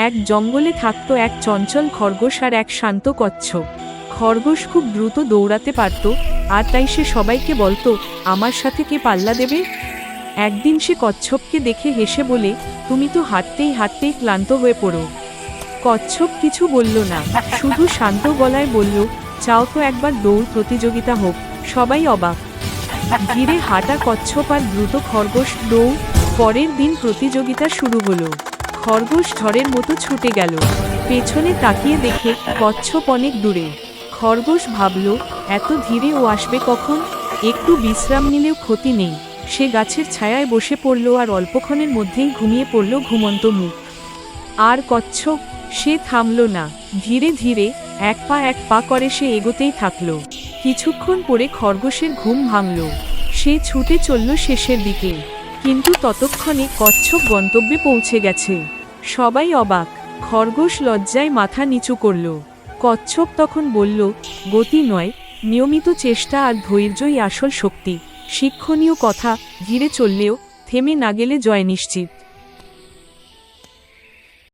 এক জঙ্গলে থাকত এক চঞ্চল খরগোশ আর এক শান্ত কচ্ছপ। খরগোশ খুব দ্রুত দৌড়াতে পারত, আর তাই সে সবাইকে বলতো, আমার সাথে কে পাল্লা দেবে। একদিন সে কচ্ছপকে দেখে হেসে বলে, তুমি তো হাঁটতেই হাঁটতেই ক্লান্ত হয়ে পড়ো। কচ্ছপ কিছু বলল না, শুধু শান্ত গলায় বলল, চাও তো একবার দৌড় প্রতিযোগিতা হোক। সবাই অবাক। ধীরে হাঁটা কচ্ছপ আর দ্রুত খরগোশ দৌড়। পরের দিন প্রতিযোগিতা শুরু হলো। খরগোশ ঝড়ের মতো ছুটে গেল। পেছনে তাকিয়ে দেখে কচ্ছপ অনেক দূরে। খরগোশ ভাবল, এত ধীরে ও আসবে কখন? একটু বিশ্রাম নিলেও ক্ষতি নেই। সে গাছের ছায়ায় বসে পড়ল আর অল্পক্ষণের মধ্যেই ঘুমিয়ে পড়ল ঘুমন্ত মুখ। আর কচ্ছপ, সে থামল না। ধীরে ধীরে এক পা করে সে এগোতেই থাকল। কিছুক্ষণ পরে খরগোশের ঘুম ভাঙল। সে ছুটে চলল শেষের দিকে। কিন্তু ততক্ষণে কচ্ছপ গন্তব্যে পৌঁছে গেছে। সবাই অবাক। খরগোশ লজ্জায় মাথা নিচু করল। কচ্ছপ তখন বলল, গতি নয়, নিয়মিত চেষ্টা আর ধৈর্যই আসল শক্তি। শিক্ষণীয় কথা, ধীরে চললেও থেমে না গেলে জয় নিশ্চিত।